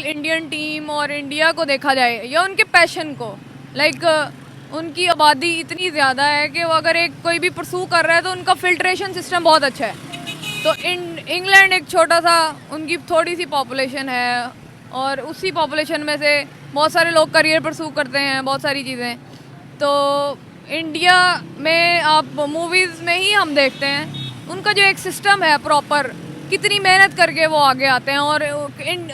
Overall Indian team और India को देखा जाए या उनके पैशन को, लाइक उनकी आबादी इतनी ज़्यादा है कि वो अगर एक कोई भी परसू कर रहा है तो उनका फिल्ट्रेशन सिस्टम बहुत अच्छा है। तो इंग्लैंड एक छोटा सा, उनकी थोड़ी सी पॉपुलेशन है और उसी पॉपुलेशन में से बहुत सारे लोग करियर परसू करते हैं, बहुत सारी चीज़ें। तो इंडिया में आप मूवीज़ में ही हम देखते हैं उनका जो एक सिस्टम है प्रॉपर, कितनी मेहनत करके वो आगे आते हैं और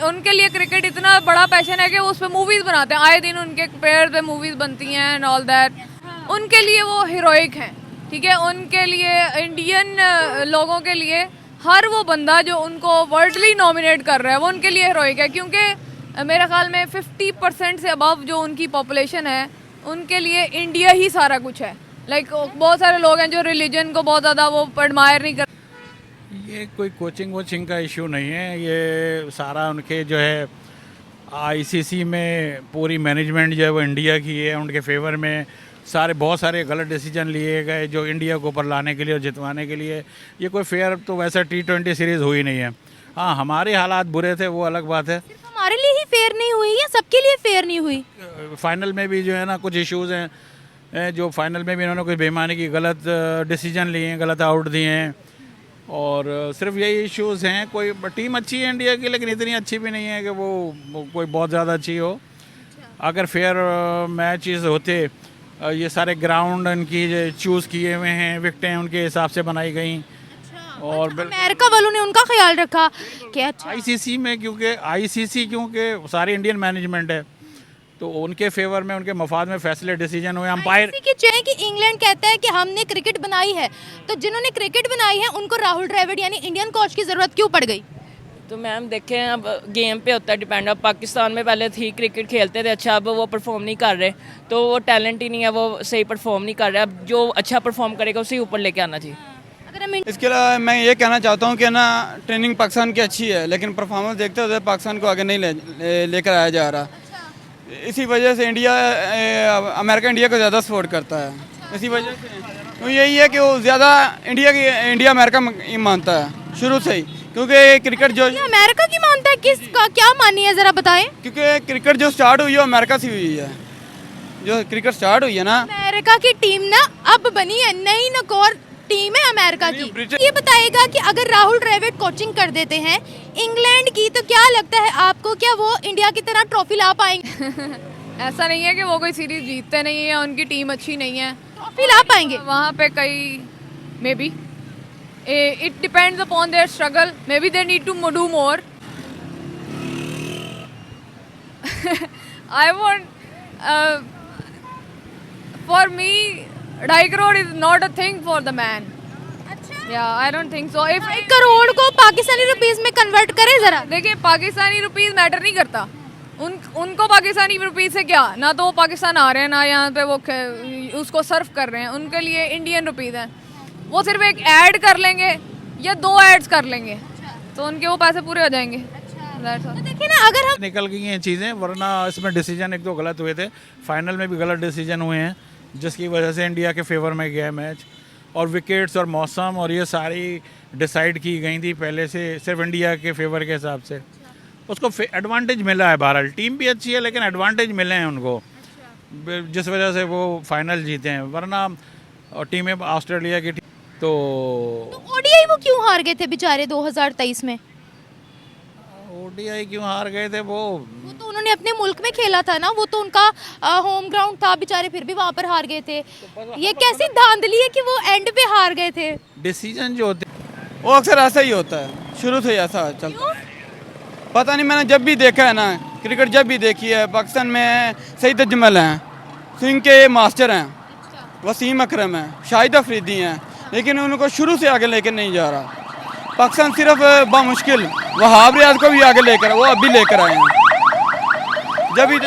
उनके लिए क्रिकेट इतना बड़ा पैशन है कि वो उस पर मूवीज़ बनाते हैं, आए दिन उनके प्लेयर पे मूवीज़ बनती हैं एंड ऑल दैट। उनके लिए वो हीरोइक हैं, ठीक है। उनके लिए इंडियन लोगों के लिए हर वो बंदा जो उनको वर्ल्डली नॉमिनेट कर रहा है वो उनके लिए हीरोइक है, क्योंकि मेरे ख्याल में 50% से अबव जो उनकी पॉपुलेशन है उनके लिए इंडिया ही सारा कुछ है। लाइक बहुत सारे लोग हैं जो रिलीजन को बहुत ज़्यादा वो एडमायर नहीं कर। ये कोई कोचिंग वोचिंग का इशू नहीं है, ये सारा उनके जो है आईसीसी में पूरी मैनेजमेंट जो है वो इंडिया की है, उनके फेवर में बहुत सारे गलत डिसीजन लिए गए जो इंडिया को ऊपर लाने के लिए और जितवाने के लिए। ये कोई फेयर तो वैसा T20 सीरीज़ हुई नहीं है। हाँ, हमारे हालात बुरे थे वो अलग बात है। सिर्फ हमारे लिए ही फेयर नहीं हुई या सबके लिए फेयर नहीं हुई? फाइनल में भी जो है ना कुछ इश्यूज़ हैं, जो फाइनल में भी इन्होंने कुछ बेईमानी की गलत डिसीजन लिए हैं, गलत आउट दिए हैं और सिर्फ यही इश्यूज़ हैं। कोई टीम अच्छी है इंडिया की, लेकिन इतनी अच्छी भी नहीं है कि वो कोई बहुत ज़्यादा अच्छी हो। अगर फेयर मैचेस होते, ये सारे ग्राउंड इनकी चूज़ किए हुए हैं, विकेटें उनके हिसाब से बनाई गई और अमेरिका वालों ने उनका ख्याल रखा कि अच्छा आईसीसी में, क्योंकि सारी इंडियन मैनेजमेंट है तो उनके फेवर में, उनके मफाद में फैसले डिसीजन हुए। अंपायर की चाहे कि इंग्लैंड कहता है कि हमने क्रिकेट बनाई है, तो जिन्होंने क्रिकेट बनाई है उनको राहुल द्रविड़ यानी इंडियन कोच की ज़रूरत क्यों पड़ गई? तो मैम देखें, अब गेम पे होता है डिपेंड। अब पाकिस्तान में पहले थी क्रिकेट खेलते थे अच्छा, अब वो परफॉर्म नहीं कर रहे, तो वो टैलेंट ही नहीं है, वो सही परफॉर्म नहीं कर रहे। अब जो अच्छा परफॉर्म करेगा उसे ऊपर लेके आना चाहिए। अगर हम इसके अलावा मैं ये कहना चाहता हूँ कि ना ट्रेनिंग पाकिस्तान की अच्छी है, लेकिन परफॉर्मेंस देखते हुए पाकिस्तान को आगे नहीं लेकर आया जा रहा। इसी वजह से अमेरिका इंडिया को ज़्यादा सपोर्ट करता है। इसी वजह से तो यही है कि वो ज़्यादा इंडिया अमेरिका मानता है शुरू से ही, क्योंकि क्रिकेट जो अमेरिका की मानता है, किसका क्या मानी है ज़रा बताएं? क्योंकि क्रिकेट जो स्टार्ट हुई है अमेरिका से हुई है। जो क्रिकेट स्टार्ट हुई है ना, अमेरिका की टीम ना अब बनी है, नई नकोर टीम है अमेरिका की। ये बताएगा कि अगर राहुल द्रविड़ कोचिंग कर देते हैं इंग्लैंड की, तो क्या लगता है आपको, क्या वो इंडिया की तरह ट्रॉफी ला पाएंगे? ऐसा नहीं है कि वो कोई सीरीज जीतते नहीं है, उनकी टीम अच्छी नहीं है, ट्रॉफी ला पाएंगे वहाँ पे कई may be it depends upon their struggle, may be they need to do more. I want for me 2.5 crore is not a thing for the man. या I don't think so. If 1 crore को Pakistani rupees में convert करें जरा। देखिए, Pakistani rupees matter नहीं करता, उनको Pakistani rupees से क्या, ना तो वो पाकिस्तान आ रहे हैं ना यहाँ पे वो उसको सर्व कर रहे हैं। उनके लिए इंडियन रुपीस हैं, वो सिर्फ एक ऐड कर लेंगे या 2 एड्स कर लेंगे तो उनके वो पैसे पूरे हो जाएंगे। तो देखिए ना, अगर हम निकल गई हैं चीज़ें, वरना इसमें डिसीजन 1-2 गलत हुए थे। फाइनल में भी गलत डिसीजन हुए हैं जिसकी वजह से इंडिया के फेवर में गया मैच। और विकेट्स और मौसम और ये सारी डिसाइड की गई थी पहले से सिर्फ इंडिया के फेवर के हिसाब से। उसको एडवांटेज मिला है, बहरहाल टीम भी अच्छी है लेकिन एडवांटेज मिले हैं उनको, जिस वजह से वो फाइनल जीते हैं। वरना टीमें ऑस्ट्रेलिया की तो ओडीआई वो क्यों हार गए थे बेचारे 2023 में? ओडीआई क्यों हार गए थे? वो तो उन्होंने अपने मुल्क में खेला था ना, वो तो उनका होम ग्राउंड था, बेचारे फिर भी वहाँ पर हार गए थे। ये कैसी धांधली है कि वो एंड पे हार गए थे? डिसीजन जो होते वो अक्सर ऐसा ही होता है, शुरू से ही ऐसा चलता है। पता नहीं, मैंने जब भी देखा है ना क्रिकेट, जब भी देखी है, पाकिस्तान में सईद अजमल हैं, स्विंग के मास्टर हैं, वसीम अकरम हैं, शाहिद अफरीदी हैं, लेकिन उनको शुरू से आगे लेकर नहीं जा रहा। पाकिस्तान सिर्फ बामुश्किल वहाब रियाज को भी आगे लेकर, वो अभी लेकर आए हैं। जब भी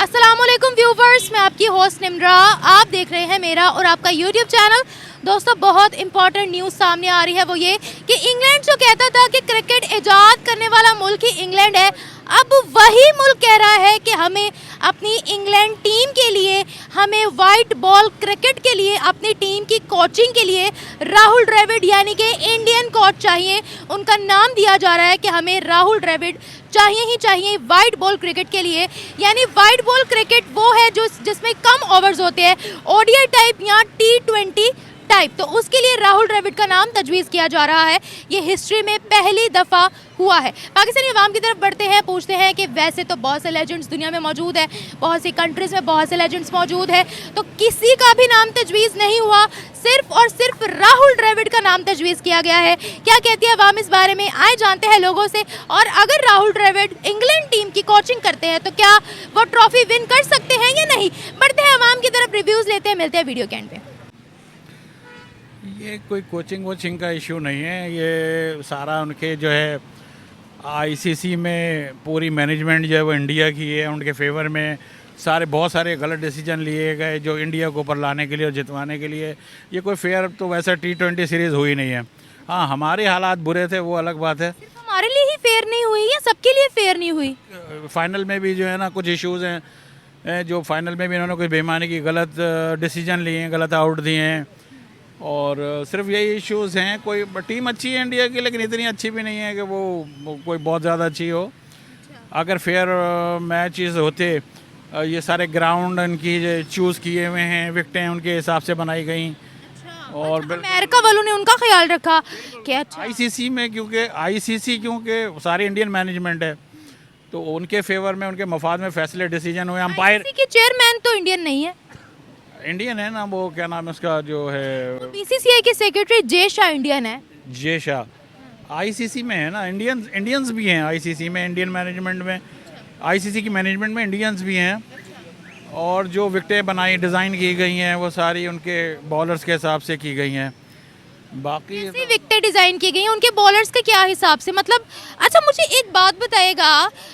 अस्सलामुअलैकुम व्यूवर्स, मैं आपकी होस्ट निम्रा, आप देख रहे हैं मेरा और आपका यूट्यूब चैनल। दोस्तों, बहुत इंपॉर्टेंट न्यूज़ सामने आ रही है, वो ये कि इंग्लैंड जो कहता था कि क्रिकेट इजाद करने वाला मुल्क ही इंग्लैंड है, अब वही मुल्क कह रहा है कि हमें अपनी इंग्लैंड टीम के लिए, हमें वाइट बॉल क्रिकेट के लिए, अपनी टीम की कोचिंग के लिए राहुल द्रविड़ यानी कि इंडियन कोच चाहिए। उनका नाम दिया जा रहा है कि हमें राहुल द्रविड़ चाहिए ही चाहिए वाइट बॉल क्रिकेट के लिए। यानी वाइट बॉल क्रिकेट वो है जो जिसमें कम ओवर्स होते हैं, ओडीआई टाइप या T20 टाइप, तो उसके लिए राहुल द्रविड़ का नाम तजवीज़ किया जा रहा है। ये हिस्ट्री में पहली दफ़ा हुआ है। पाकिस्तानी अवाम की तरफ बढ़ते हैं, पूछते हैं कि वैसे तो बहुत से लेजेंड्स दुनिया में मौजूद है, बहुत सी कंट्रीज़ में बहुत से लेजेंड्स मौजूद है, तो किसी का भी नाम तजवीज़ नहीं हुआ, सिर्फ और सिर्फ राहुल द्रविड़ का नाम तजवीज़ किया गया है। क्या कहती है अवाम इस बारे में, आए जानते हैं लोगों से। और अगर राहुल द्रविड़ इंग्लैंड टीम की कोचिंग करते हैं तो क्या वो ट्रॉफी विन कर सकते हैं या नहीं। बढ़ते हैं अवाम की तरफ, रिव्यूज़ लेते हैं, मिलते हैं वीडियो के एंड पे। ये कोई कोचिंग वोचिंग का इशू नहीं है, ये सारा उनके जो है आईसीसी में पूरी मैनेजमेंट जो है वो इंडिया की है, उनके फेवर में बहुत सारे गलत डिसीजन लिए गए जो इंडिया को ऊपर लाने के लिए और जितवाने के लिए। ये कोई फेयर तो वैसा T20 सीरीज़ हुई नहीं है। हाँ, हमारे हालात बुरे थे, वो अलग बात है। सिर्फ हमारे लिए ही फेयर नहीं हुई या सबके लिए फेयर नहीं हुई। फाइनल में भी जो है ना कुछ इश्यूज़ हैं, जो फाइनल में भी इन्होंने कुछ बेईमानी की गलत डिसीजन लिए हैं, गलत आउट दिए हैं, और सिर्फ यही इश्यूज़ हैं। कोई टीम अच्छी है इंडिया की, लेकिन इतनी अच्छी भी नहीं है कि वो कोई बहुत ज़्यादा अच्छी हो। अगर फेयर मैचेस होते, ये सारे ग्राउंड इनकी चूज़ किए हुए हैं, विकटें उनके हिसाब से बनाई गई, और अमेरिका वालों ने उनका ख्याल रखा कि अच्छा आईसीसी में, क्योंकि सारी इंडियन मैनेजमेंट है, तो उनके फेवर में, उनके मफाद में फैसले डिसीजन हुए। अंपायर के चेयरमैन तो इंडियन नहीं है, इंडियन है ना, वो क्या नाम है उसका जो है, बीसीसीआई के सेक्रेटरी जय शाह इंडियन है। जय शाह आईसीसी में है ना, इंडियंस भी हैं आईसीसी में, इंडियन मैनेजमेंट में, आईसीसी की मैनेजमेंट में इंडियंस भी हैं। और जो विकटें बनाई, डिज़ाइन की गई हैं, वो सारी उनके बॉलर्स के हिसाब से की गई हैं। बाकी कैसी विकेटें डिजाइन की गई हैं, उनके बॉलर्स के क्या हिसाब से, मतलब अच्छा मुझे एक बात बताएगा,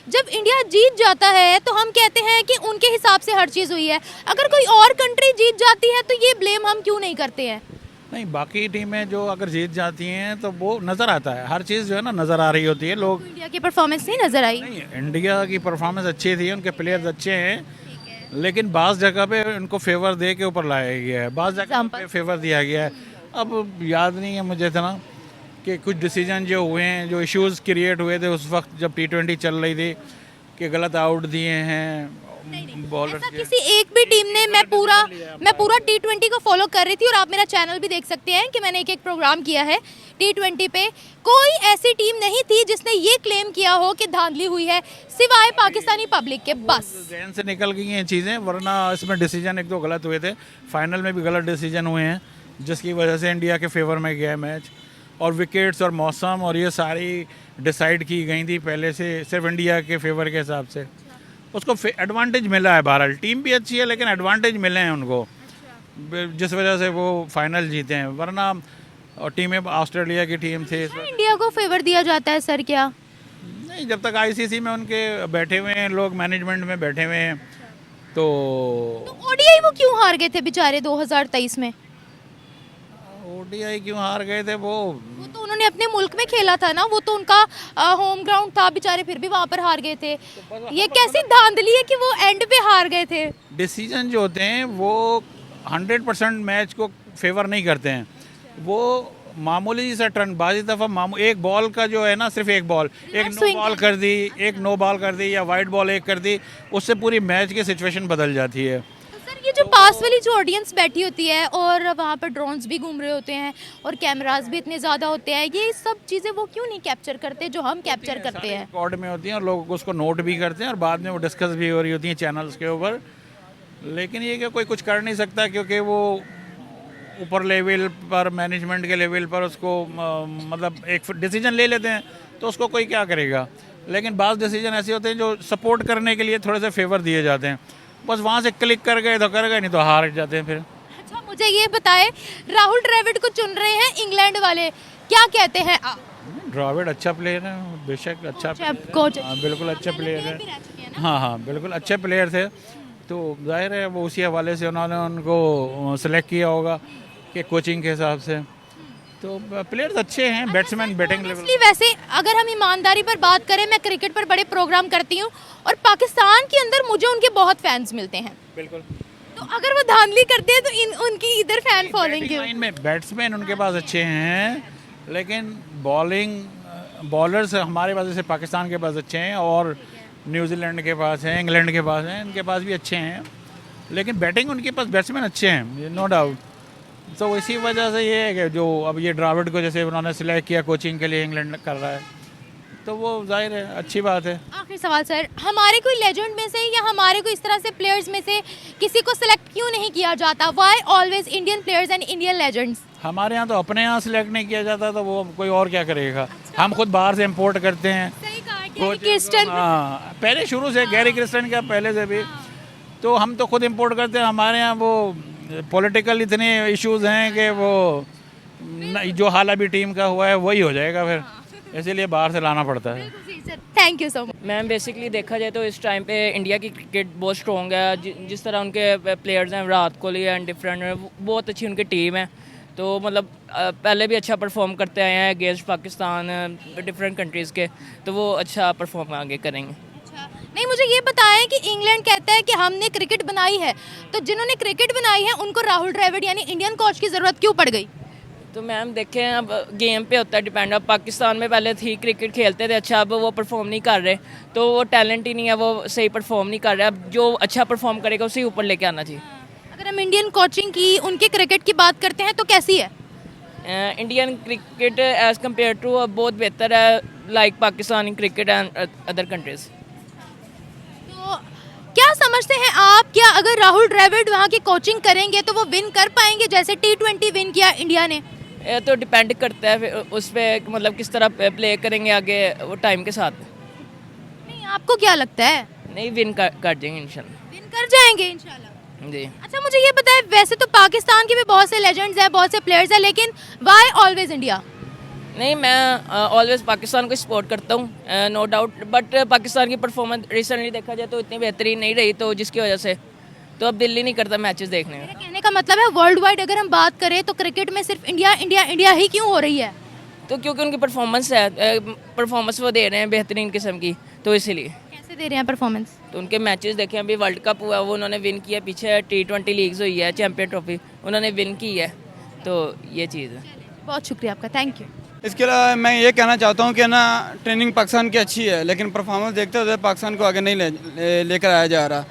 जब इंडिया जीत जाता है तो हम कहते हैं कि उनके हिसाब से हर चीज़ हुई है, अगर कोई और कंट्री जीत जाती है तो ये ब्लेम हम क्यों नहीं करते हैं। नहीं, बाकी टीमें जो अगर जीत जाती हैं तो वो नज़र आता है, हर चीज़ जो है ना नज़र आ रही होती है। लोग इंडिया की परफॉर्मेंस नहीं नजर आई। नहीं, इंडिया की परफॉर्मेंस अच्छी थी, उनके प्लेयर्स अच्छे हैं, लेकिन बाज़ जगह पे उनको फेवर दे के ऊपर लाया गया है, बाज़ जगह पे फेवर दिया गया है। अब याद नहीं है मुझे इतना कि कुछ डिसीजन जो हुए हैं, जो इश्यूज़ क्रिएट हुए थे उस वक्त जब T20 चल रही थी, कि गलत आउट दिए हैं बॉलर ऐसा किसी एक भी टीम ने, मैं पूरा T20 को फॉलो कर रही थी, और आप मेरा चैनल भी देख सकते हैं कि मैंने एक प्रोग्राम किया है T20 पे, कोई ऐसी टीम नहीं थी जिसने ये क्लेम किया हो कि धांधली हुई है, सिवाय पाकिस्तानी पब्लिक के। बस जहन से निकल गई हैं चीज़ें, वरना इसमें डिसीजन एक दो गलत हुए थे, फाइनल में भी गलत डिसीजन हुए हैं, जिसकी वजह से इंडिया के फेवर में गया मैच। और विकेट्स और मौसम और ये सारी डिसाइड की गई थी पहले से, सिर्फ इंडिया के फेवर के हिसाब से। उसको एडवांटेज मिला है, बहरहाल टीम भी अच्छी है, लेकिन एडवांटेज मिले हैं उनको, जिस वजह से वो फाइनल जीते हैं। वरना और टीमें ऑस्ट्रेलिया की टीम थे। इंडिया को फेवर दिया जाता है सर क्या? नहीं, जब तक आईसीसी में उनके बैठे हुए हैं लोग, मैनेजमेंट में बैठे हुए हैं, तो ओडीआई वो क्यों हार गए थे बेचारे 2023 में? ओडीआई क्यों हार गए थे? वो तो उन्होंने अपने मुल्क में खेला था ना, वो तो उनका होम ग्राउंड था, बेचारे फिर भी वहाँ पर हार गए थे। ये कैसी धांधली है कि वो एंड पे हार गए थे। डिसीजन जो होते हैं वो 100% मैच को फेवर नहीं करते हैं, वो मामूली सा टर्न, बाजी दफ़ा एक बॉल का जो है ना, सिर्फ एक बॉल, एक नो बॉल कर दी या वाइट बॉल एक कर दी, उससे पूरी मैच की सिचुएशन बदल जाती है। सर ये जो पास वाली जो ऑडियंस बैठी होती है और वहाँ पर ड्रोन्स भी घूम रहे होते हैं और कैमरास भी इतने ज़्यादा होते हैं, ये सब चीज़ें वो क्यों नहीं कैप्चर करते जो हम कैप्चर करते हैं? रिकॉर्ड में होती हैं और लोग उसको नोट भी करते हैं और बाद में वो डिस्कस भी हो रही होती हैं चैनल्स के ऊपर। लेकिन ये कि कोई कुछ कर नहीं सकता, क्योंकि वो ऊपर लेवल पर, मैनेजमेंट के लेवल पर उसको मतलब एक डिसीजन ले लेते हैं, तो उसको कोई क्या करेगा। लेकिन बाज़ डिसीजन ऐसे होते हैं जो सपोर्ट करने के लिए थोड़े से फेवर दिए जाते हैं, बस वहाँ से क्लिक कर गए तो कर गए, नहीं तो हार जाते हैं फिर। अच्छा मुझे ये बताएं, राहुल द्रविड़ को चुन रहे हैं इंग्लैंड वाले, क्या कहते हैं आप? द्रविड़ अच्छा प्लेयर है, बेशक अच्छा कोच, हाँ बिल्कुल अच्छा प्लेयर है, हाँ बिल्कुल अच्छे प्लेयर थे, तो जाहिर है वो उसी हवाले से उन्होंने उनको सेलेक्ट किया होगा कि कोचिंग के हिसाब से। तो तो प्लेयर्स अच्छे हैं, बैट्समैन बैटिंग लेवल। Honestly, वैसे अगर हम ईमानदारी पर बात करें, मैं क्रिकेट पर बड़े प्रोग्राम करती हूँ और पाकिस्तान के अंदर मुझे उनके बहुत फैंस मिलते हैं। बिल्कुल। तो अगर वो धांधली करते हैं तो उनकी इधर फैन फॉलोइंग क्यों? लाइन में बैट्समैन उनके पास अच्छे हैं, लेकिन बॉलिंग बॉलर्स हमारे पास जैसे पाकिस्तान के पास अच्छे हैं और न्यूजीलैंड के पास हैं, इंग्लैंड के पास हैं, इनके पास भी अच्छे हैं, लेकिन बैटिंग उनके पास बैट्समैन अच्छे हैं, नो डाउट। तो इसी वजह से ये है कि जो अब ये द्राविड को जैसे उन्होंने सिलेक्ट किया कोचिंग के लिए, इंग्लैंड कर रहा है, तो वो जाहिर है अच्छी बात है। आखिरी सवाल सर, हमारे कोई लेजेंड में से या हमारे कोई इस तरह से प्लेयर्स में से किसी को सिलेक्ट क्यों नहीं किया जाता? Why always Indian players and Indian legends? हमारे यहाँ तो अपने यहाँ सिलेक्ट नहीं किया जाता, तो वो कोई और क्या करेगा। हम खुद बाहर से इम्पोर्ट करते हैं। सही कहा, कोच- क्रिस्टन। हाँ, पहले शुरू से गैरी क्रिस्टन का पहले से भी, तो हम तो खुद इम्पोर्ट करते हैं। हमारे यहाँ वो पॉलिटिकल इतने इश्यूज हैं कि वो जो हाल अभी टीम का हुआ है वही हो जाएगा फिर, इसीलिए बाहर से लाना पड़ता है। Thank you so much. Ma'am basically देखा जाए तो इस टाइम पे इंडिया की क्रिकेट बहुत स्ट्रॉन्ग है। जिस तरह उनके प्लेयर्स हैं, विराट कोहली एंड डिफरेंट, बहुत अच्छी उनकी टीम है। तो मतलब पहले भी अच्छा परफॉर्म करते आए हैं अगेंस्ट पाकिस्तान, डिफरेंट कंट्रीज़ के, तो वो अच्छा परफॉर्म आगे करेंगे। नहीं, मुझे ये बताएं कि इंग्लैंड कहता है कि हमने क्रिकेट बनाई है, तो जिन्होंने क्रिकेट बनाई है उनको राहुल द्रविड़ यानी इंडियन कोच की ज़रूरत क्यों पड़ गई? तो मैम देखें, अब गेम पे होता है डिपेंड। अब पाकिस्तान में पहले थी क्रिकेट खेलते थे अच्छा, अब वो परफॉर्म नहीं कर रहे, तो वो टैलेंट ही नहीं है, वो सही परफॉर्म नहीं कर रहे। अब जो अच्छा परफॉर्म करेगा उसे ऊपर लेके आना चाहिए। अगर हम इंडियन कोचिंग की, उनके क्रिकेट की बात करते हैं तो कैसी है? Indian cricket as compared to बहुत बेहतर है, like Pakistani cricket and other countries. तो क्या समझते हैं आप, क्या अगर राहुल द्रविड़ वहाँ की कोचिंग करेंगे तो वो विन कर पाएंगे जैसे T20 विन किया इंडिया ने? ये तो डिपेंड करता है फिर उस पर, मतलब किस तरह प्ले करेंगे आगे वो टाइम के साथ। नहीं, आपको क्या लगता है? नहीं, विन कर जाएंगे इंशाल्लाह। विन कर जाएंगे इंशाल्लाह। जी। अच्छा, मुझे ये बताएं, वैसे तो पाकिस्तान के भी बहुत से लेजेंड्स हैं, बहुत से प्लेयर्स हैं, लेकिन व्हाई ऑलवेज इंडिया? नहीं, मैं ऑलवेज पाकिस्तान को सपोर्ट करता हूँ, नो डाउट, बट पाकिस्तान की परफॉर्मेंस रिसेंटली देखा जाए तो इतनी बेहतरीन नहीं रही, तो जिसकी वजह से तो अब दिल ही नहीं करता मैचेस देखने में। मेरा कहने का मतलब है वर्ल्ड वाइड अगर हम बात करें तो क्रिकेट में सिर्फ इंडिया इंडिया इंडिया ही क्यों हो रही है? तो क्योंकि उनकी परफॉर्मेंस है, परफॉर्मेंस वो दे रहे हैं बेहतरीन किस्म की, तो इसीलिए। कैसे दे रहे हैं परफॉर्मेंस? तो उनके मैचेस देखें, अभी वर्ल्ड कप हुआ वो उन्होंने विन किया, पीछे T20 लीग्स हुई है, चैंपियन ट्रॉफी उन्होंने विन की है, तो ये चीज़ है। बहुत शुक्रिया आपका, थैंक यू। इसके अलावा मैं ये कहना चाहता हूँ कि ना, ट्रेनिंग पाकिस्तान की अच्छी है, लेकिन परफॉर्मेंस देखते हुए पाकिस्तान को आगे नहीं लेकर आया जा रहा।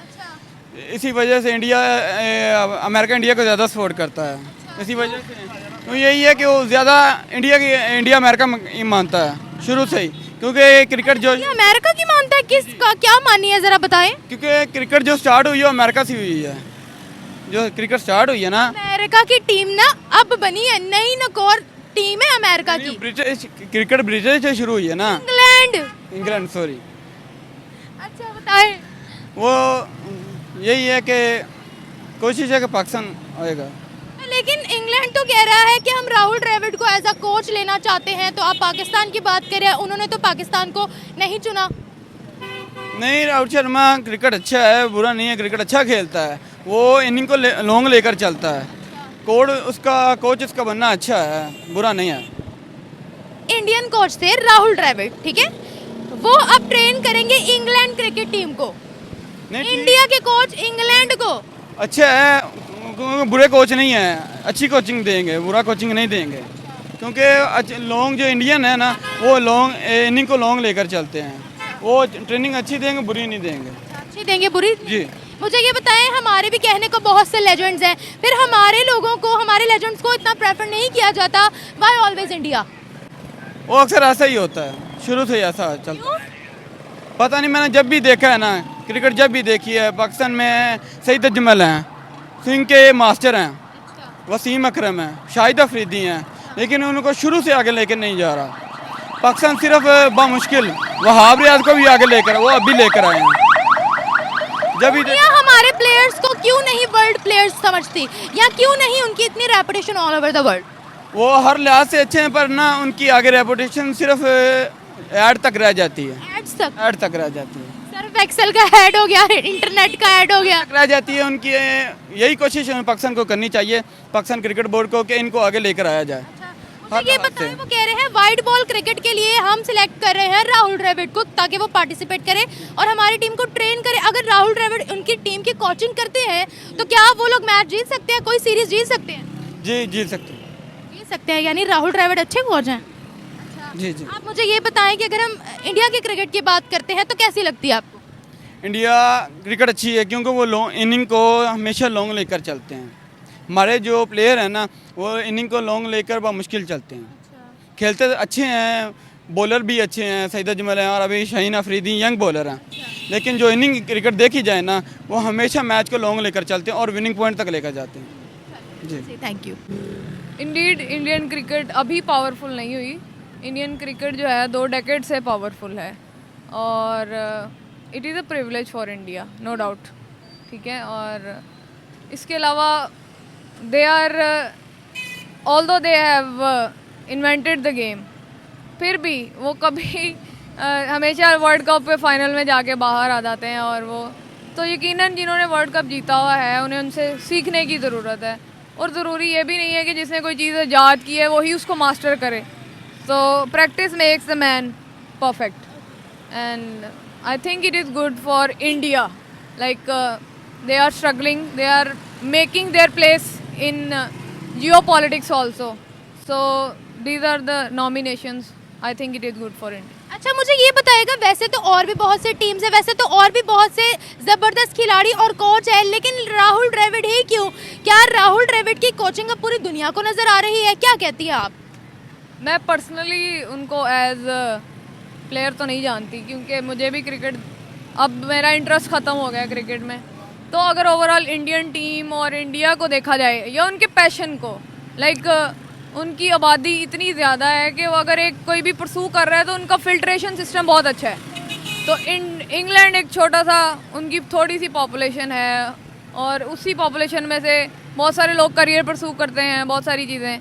इसी वजह से अमेरिका इंडिया को ज़्यादा सपोर्ट करता है। इसी वजह से तो यही है कि वो ज़्यादा इंडिया अमेरिका मानता है शुरू से ही, क्योंकि क्रिकेट जो ये अमेरिका की मानता है, किसका क्या मानी है जरा बताएं? क्योंकि क्रिकेट जो स्टार्ट हुई है वो अमेरिका से हुई है। जो क्रिकेट स्टार्ट हुई है ना, अमेरिका की टीम ना अब बनी है, नई नकोर टीम है अमेरिका की। ब्रिटिश क्रिकेट ब्रिटिश से शुरू हुई है ना, इंग्लैंड सॉरी। अच्छा बताएं। वो यही है कि कोशिश है कि पाकिस्तान आएगा। लेकिन इंग्लैंड तो कह रहा है कि हम राहुल द्रविड़ को एज अ कोच लेना चाहते हैं, तो आप पाकिस्तान की बात करें, उन्होंने तो पाकिस्तान को नहीं चुना। नहीं, राहुल शर्मा क्रिकेट अच्छा है, बुरा नहीं है, क्रिकेट अच्छा खेलता है, वो इनिंग को लॉन्ग लेकर चलता है। कोच उसका बनना अच्छा है, बुरा नहीं है। इंडियन कोच थे राहुल द्रविड़, ठीक है, वो अब ट्रेन करेंगे इंग्लैंड क्रिकेट टीम को। इंडिया के कोच इंग्लैंड को अच्छा है, बुरे कोच नहीं है, अच्छी कोचिंग देंगे, बुरा कोचिंग नहीं देंगे, क्योंकि लॉन्ग जो इंडियन है ना, वो लॉन्ग इनिंग को लॉन्ग लेकर चलते हैं, वो ट्रेनिंग अच्छी देंगे, बुरी नहीं देंगे। अच्छी देंगे, बुरी? जी। मुझे ये बताएं, हमारे भी कहने को बहुत से लेजेंड्स हैं, फिर हमारे लोगों को, हमारे लेजेंड्स को इतना प्रेफर नहीं किया जाता, व्हाई ऑलवेज इंडिया? वो अक्सर ऐसा ही होता है, शुरू से ही ऐसा चलता है। पता नहीं, मैंने जब भी देखा है ना, क्रिकेट जब भी देखी है, पाकिस्तान में सईद अजमल हैं, स्विंग के मास्टर हैं, वसीम अकरम हैं, शाहिद अफरीदी हैं, लेकिन उनको शुरू से आगे लेकर नहीं जा रहा। पाकिस्तान सिर्फ बामुश्किल वहाब रियाज को भी आगे लेकर, वो अभी लेकर आए हैं। जब भी या हमारे प्लेयर्स को क्यों नहीं वर्ल्ड प्लेयर्स समझती, या क्यों नहीं उनकी इतनी reputation all over the world? वो हर लिहाज से अच्छे हैं, पर ना उनकी आगे रेपुटेशन सिर्फ ऐड तक रह जाती है, ऐड तक रह जाती है। सर्फ एक्सेल का ऐड हो गया, इंटरनेट का ऐड हो गया, रह जाती है। उनकी यही कोशिश पाकिस्तान को करनी चाहिए, पाकिस्तान क्रिकेट बोर्ड को, कि इनको आगे लेकर आया जाए। मुझे ये बताएं, वो कह रहे हैं वाइट बॉल क्रिकेट के लिए हम सिलेक्ट कर रहे हैं राहुल द्रविड़ को ताकि वो पार्टिसिपेट करे और हमारी टीम को ट्रेन करे। अगर राहुल द्रविड़ उनकी टीम की कोचिंग करते हैं तो क्या वो लोग मैच जीत सकते हैं, कोई सीरीज जीत सकते हैं? जी जीत सकते हैं। जीत सकते हैं, यानी राहुल द्रविड़ अच्छे कोच हैं। जी जी। आप मुझे ये बताएं कि अगर हम इंडिया की क्रिकेट की बात करते हैं तो कैसी लगती है आपको? इंडिया क्रिकेट अच्छी है क्योंकि वो लॉन्ग इनिंग को हमेशा लॉन्ग लेकर चलते हैं। हमारे जो प्लेयर हैं ना वो इनिंग को लॉन्ग लेकर बहुत मुश्किल चलते हैं। खेलते अच्छे हैं, बॉलर भी अच्छे हैं, सईद अजमल हैं और अभी शाहीन अफरीदी यंग बॉलर हैं। लेकिन जो इनिंग क्रिकेट देखी जाए ना वो हमेशा मैच को लॉन्ग लेकर चलते हैं और विनिंग पॉइंट तक लेकर जाते हैं। जी thank you. Indeed Indian cricket अभी पावरफुल नहीं हुई। इंडियन क्रिकेट जो है 2 डेकेड से पावरफुल है और it is a privilege for India, no doubt. ठीक है, और इसके अलावा they are although they have invented the game, फिर भी वो कभी हमेशा वर्ल्ड कप पे फाइनल में जाके बाहर आ जाते हैं। और वो तो यकीनन जिन्होंने वर्ल्ड कप जीता हुआ है उन्हें उनसे सीखने की ज़रूरत है। और ज़रूरी ये भी नहीं है कि जिसने कोई चीज़ याद की है वही उसको मास्टर करे। तो practice makes the man perfect and I think it is good for India. Like they are struggling, they are making their place in geopolitics also. So these are the nominations. I think it is good for India. अच्छा मुझे ये बताएगा, वैसे तो और भी बहुत से टीम्स है, वैसे तो और भी बहुत से ज़बरदस्त खिलाड़ी और कोच है, लेकिन राहुल द्रविड़ ही क्यों? क्या राहुल द्रविड़ की कोचिंग अब पूरी दुनिया को नज़र आ रही है? क्या कहती है आप? मैं पर्सनली उनको एज प्लेयर तो नहीं जानती क्योंकि मुझे भी क्रिकेट, अब मेरा इंटरेस्ट ख़त्म हो गया क्रिकेट में। तो अगर ओवरऑल इंडियन टीम और इंडिया को देखा जाए या उनके पैशन को, लाइक उनकी आबादी इतनी ज़्यादा है कि वो अगर एक कोई भी परसू कर रहा है तो उनका फिल्ट्रेशन सिस्टम बहुत अच्छा है। तो इंग्लैंड एक छोटा सा, उनकी थोड़ी सी पॉपुलेशन है और उसी पॉपुलेशन में से बहुत सारे लोग करियर परसू करते हैं, बहुत सारी चीज़ें।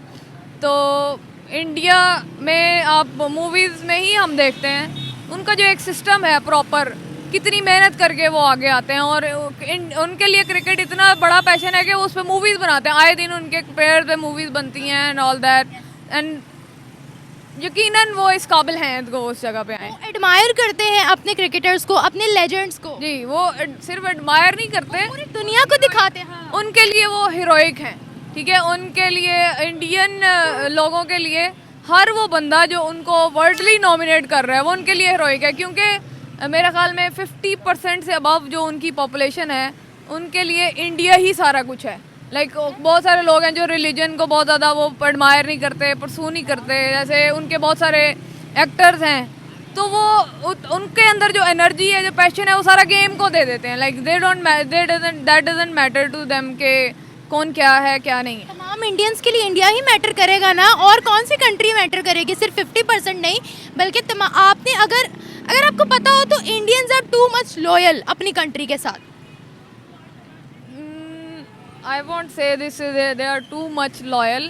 तो इंडिया में आप मूवीज़ में ही हम देखते हैं उनका जो एक सिस्टम है प्रॉपर, कितनी मेहनत करके वो आगे आते हैं और उनके लिए क्रिकेट इतना बड़ा पैशन है कि वो उस पर मूवीज़ बनाते हैं। आए दिन उनके प्लेयर पे मूवीज़ बनती हैं एंड ऑल दैट, एंड यकीनन वो इस काबिल हैं तो उस जगह पे आए। एडमायर करते हैं अपने क्रिकेटर्स को, अपने लेजेंड्स को। जी, वो सिर्फ एडमायर नहीं करते, पूरी दुनिया को दिखाते हैं। हाँ। उनके लिए वो हीरोइक हैं। ठीक है, उनके लिए इंडियन लोगों के लिए हर वो बंदा जो उनको वर्ल्डली नॉमिनेट कर रहा है वो उनके लिए हीरोइक है, क्योंकि मेरा ख्याल में 50% से अबव जो उनकी पॉपुलेशन है उनके लिए इंडिया ही सारा कुछ है। लाइक बहुत सारे लोग हैं जो रिलीजन को बहुत ज़्यादा वो एडमायर नहीं करते, परसू नहीं करते, जैसे उनके बहुत सारे एक्टर्स हैं तो वो उनके अंदर जो एनर्जी है, जो पैशन है वो सारा गेम को दे देते हैं। Like that doesn't matter to them के कौन क्या है क्या नहीं है। तमाम इंडियंस के लिए इंडिया ही मैटर करेगा ना, और कौन सी कंट्री मैटर करेगी? सिर्फ 50% नहीं बल्कि आपने अगर आपको पता हो तो Indians are too much loyal अपनी कंट्री के साथ। I won't say this, they are too much loyal.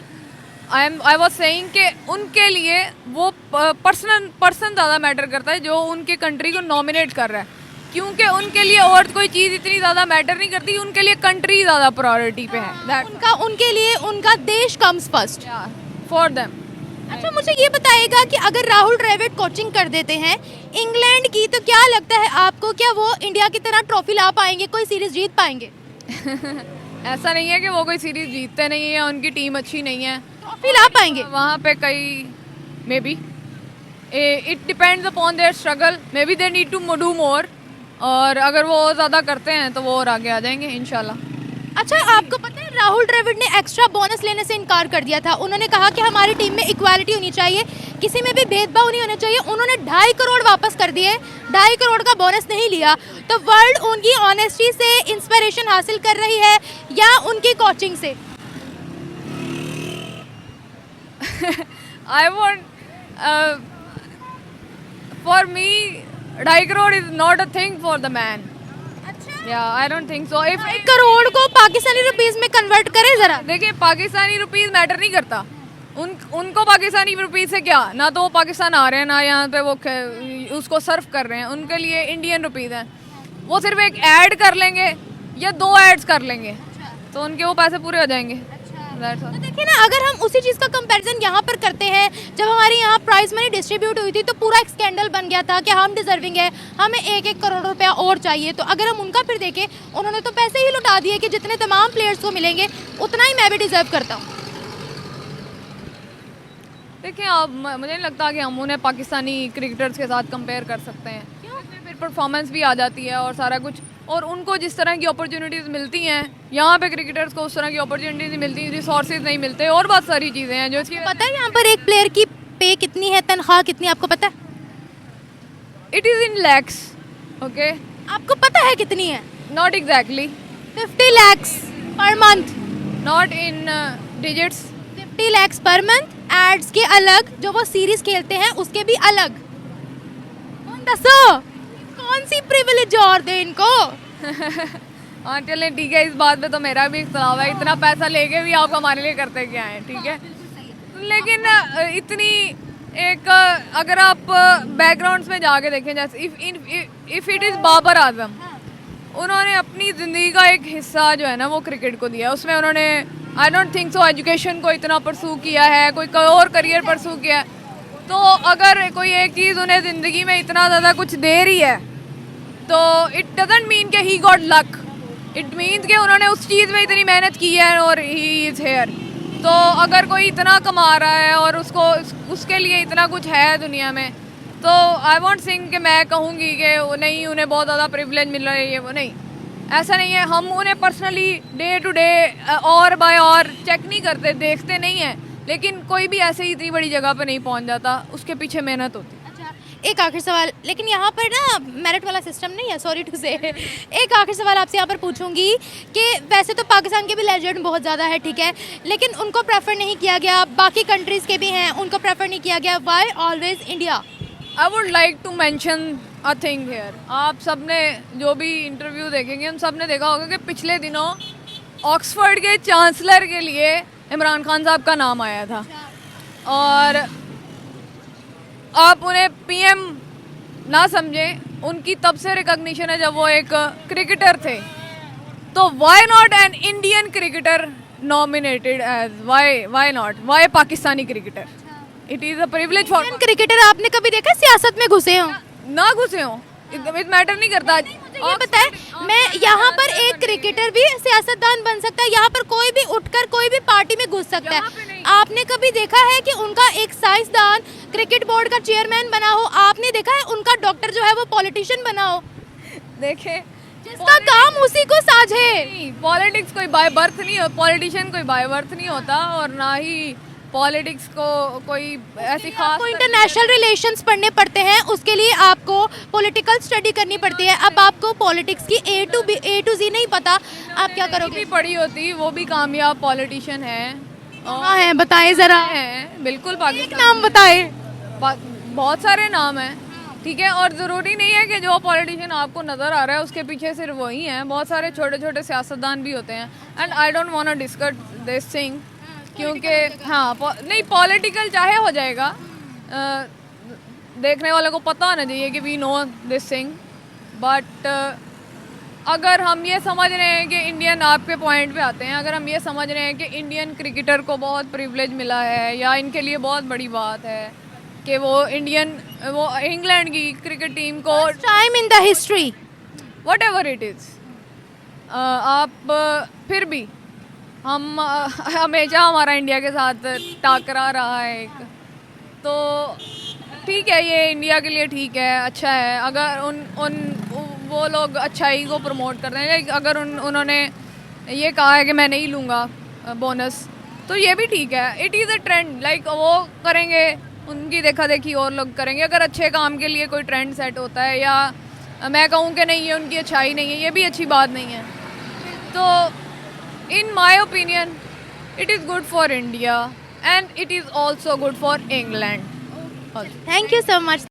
I was saying कि उनके लिए वो पर्सन ज़्यादा मैटर करता है जो उनके कंट्री को नॉमिनेट कर रहा है, क्योंकि उनके लिए और कोई चीज़ इतनी ज़्यादा मैटर नहीं करती, उनके लिए कंट्री ज़्यादा प्रायोरिटी पे है। उनके लिए उनका देश कम्स फर्स्ट फॉर देम। अच्छा मुझे ये बताइएगा कि अगर राहुल द्रविड़ कोचिंग कर देते हैं इंग्लैंड की तो क्या लगता है आपको, क्या वो इंडिया की तरह ट्रॉफी ला पाएंगे, कोई सीरीज जीत पाएंगे? ऐसा नहीं है कि वो कोई सीरीज जीतते नहीं है, उनकी टीम अच्छी नहीं है, ट्रॉफी ला पाएंगे। वहाँ पे कई may be it depends upon their struggle, may be they need to do more, और अगर वो ज़्यादा करते हैं तो वो और आगे आ जाएंगे इंशाल्लाह। अच्छा आपको पता है राहुल द्रविड़ ने एक्स्ट्रा बोनस लेने से इनकार कर दिया था। उन्होंने कहा कि हमारी टीम में इक्वालिटी होनी चाहिए, किसी में भी भेदभाव नहीं होना चाहिए। उन्होंने 2.5 करोड़ वापस कर दिए, 2.5 करोड़ का बोनस नहीं लिया। तो वर्ल्ड उनकी ऑनेस्टी से इंस्पिरेशन हासिल कर रही है या उनकी कोचिंग से? I want for me 2.5 crore is not a thing for the man. Yeah, I don't think so. If 1 crore को पाकिस्तानी रुपीस में कन्वर्ट करें जरा। देखिए, पाकिस्तानी रुपीस मैटर नहीं करता, उनको पाकिस्तानी रुपीस से क्या, ना तो वो पाकिस्तान आ रहे हैं ना यहाँ पे वो उसको सर्व कर रहे हैं। उनके लिए इंडियन रुपीस हैं, वो सिर्फ एक ऐड कर लेंगे या 2 ऐड्स कर लेंगे तो उनके वो पैसे पूरे हो जाएंगे। That's all. तो देखिए ना, अगर हम उसी चीज़ का कंपैरिजन यहाँ पर करते हैं, जब हमारे यहाँ प्राइज मनी डिस्ट्रीब्यूट हुई थी तो पूरा एक स्कैंडल बन गया था कि हम डिजर्विंग है, हमें 1-1 करोड़ रुपया और चाहिए। तो अगर हम उनका फिर देखें, उन्होंने तो पैसे ही लुटा दिए कि जितने तमाम प्लेयर्स को मिलेंगे उतना ही मैं भी डिजर्व करता हूँ। देखिए आप मुझे नहीं लगता कि हम उन्हें पाकिस्तानी क्रिकेटर्स के साथ कंपेयर कर सकते हैं। इसमें फिर परफॉर्मेंस भी आ जाती है और सारा कुछ, और उनको जिस तरह की अपॉर्चुनिटीज़ मिलती हैं यहाँ पे क्रिकेटर्स को उस तरह की अपॉर्चुनिटीज़ मिलती हैं, रिसोर्सेज नहीं मिलते और बहुत सारी चीज़ें हैं जो इसकी पता है यहाँ पर एक प्लेयर की पे कितनी है, तनख्वाह कितनी है, आपको पता है? It is in lakhs. Okay, आपको पता है कितनी है? Not exactly, 50 lakhs per month. Not in digits. 50 lakhs per month, ads के अलग, जो वो सीरीज खेलते हैं उसके भी अलग। कौन दसो कौन सी प्रिविलेज और दे इनको? हाँ चलें ठीक है, इस बात पे तो मेरा भी इख्तलाफ है, इतना पैसा लेके भी आप हमारे लिए करते क्या हैं, ठीक है। लेकिन इतनी एक अगर आप बैकग्राउंड्स में जाके देखें, जैसे if it is Babar Azam, उन्होंने अपनी ज़िंदगी का एक हिस्सा जो है ना वो क्रिकेट को दिया। उसमें उन्होंने आई डोंट थिंक सो एजुकेशन को इतना परसू किया है, कोई और करियर परसू किया है। तो अगर कोई एक चीज़ उन्हें ज़िंदगी में इतना ज़्यादा कुछ दे रही है तो इट डजंट मीन कि he got luck, it means कि उन्होंने उस चीज़ में इतनी मेहनत की है और ही इज़ हेयर। तो अगर कोई इतना कमा रहा है और उसको उसके लिए इतना कुछ है दुनिया में, तो आई वॉन्ट सिंग कि मैं कहूँगी कि नहीं उन्हें बहुत ज़्यादा प्रिविलेज मिल रहा है, ये वो नहीं, ऐसा नहीं है। हम उन्हें पर्सनली डे टू डे और बाय और चेक नहीं करते, देखते नहीं हैं, लेकिन कोई भी ऐसे ही इतनी बड़ी जगह पे नहीं पहुंच जाता, उसके पीछे मेहनत होती है। अच्छा, एक आखिरी सवाल, लेकिन यहाँ पर ना मेरिट वाला सिस्टम नहीं है, सॉरी टू से। एक आखिरी सवाल आपसे यहाँ पर पूछूंगी कि वैसे तो पाकिस्तान के भी लेजेंड बहुत ज़्यादा है, ठीक है, लेकिन उनको प्रेफर नहीं किया गया, बाकी कंट्रीज़ के भी हैं उनको प्रेफर नहीं किया गया, why always India? I would like to mention a thing here. आप सब ने जो भी इंटरव्यू देखेंगे उन सब ने देखा होगा कि पिछले दिनों ऑक्सफोर्ड के चांसलर के लिए इमरान खान साहब का नाम आया था, और आप उन्हें पीएम ना समझें, उनकी तब से रिकॉग्निशन है जब वो एक क्रिकेटर थे। तो why not an Indian cricketer nominated as, why not, why Pakistani cricketer? It is a privilege for cricketer आपने कभी देखा सियासत में घुसे हो? ना घुसे हो, इट मैटर नहीं करता। ये बताएं, मैं यहाँ पर एक क्रिकेटर भी सियासतदान बन सकता है, यहाँ पर कोई भी उठकर कोई भी पार्टी में घुस सकता यहाँ पे है। नहीं। आपने कभी देखा है कि उनका एक साइंसदान क्रिकेट बोर्ड का चेयरमैन बना हो? आपने देखा है उनका डॉक्टर जो है वो पॉलिटिशियन बना हो? देखे, जिसका काम उसी को साझे। पॉलिटिक्स कोई बाय बर्थ नहीं हो, पॉलिटिशियन कोई बाय बर्थ नहीं होता, और ना ही पॉलिटिक्स को कोई ऐसी खास आपको इंटरनेशनल रिलेशंस पढ़ने पड़ते हैं, उसके लिए आपको पॉलिटिकल स्टडी करनी पड़ती है। अब आपको पॉलिटिक्स की ए टू जी नहीं पता, आप क्या करोगे? भी पढ़ी होती, वो भी कामयाब पॉलिटिशियन है। हाँ है, बताएं जरा। हैं बिल्कुल, एक पाकिस्तान नाम बताएं। बहुत सारे नाम हैं, ठीक है, और ज़रूरी नहीं है कि जो पॉलिटिशियन आपको नज़र आ रहा है उसके पीछे सिर्फ वही हैं, बहुत सारे छोटे छोटे सियासतदान भी होते हैं। And I don't want to discuss this thing, क्योंकि हाँ नहीं, पॉलिटिकल चाहे हो जाएगा, देखने वाले को पता होना चाहिए कि we know this thing, but अगर हम ये समझ रहे हैं कि इंडियन, आपके पॉइंट पे आते हैं, अगर हम ये समझ रहे हैं कि इंडियन क्रिकेटर को बहुत प्रिविलेज मिला है या इनके लिए बहुत बड़ी बात है कि वो इंग्लैंड की क्रिकेट टीम को time in the history, what ever it is, आप फिर भी हम हमेशा हमारा इंडिया के साथ टाकरा रहा है एक, तो ठीक है, ये इंडिया के लिए ठीक है, अच्छा है। अगर वो लोग अच्छाई को प्रमोट कर रहे हैं, अगर उन्होंने ये कहा है कि मैं नहीं लूँगा बोनस, तो ये भी ठीक है। It is a trend, like वो करेंगे, उनकी देखा देखी और लोग करेंगे। अगर अच्छे काम के लिए कोई ट्रेंड सेट होता है, या मैं कहूँ कि नहीं ये उनकी अच्छाई नहीं है, ये भी अच्छी बात नहीं है। तो in my opinion it is good for India and it is also good for England also. Thank you so much.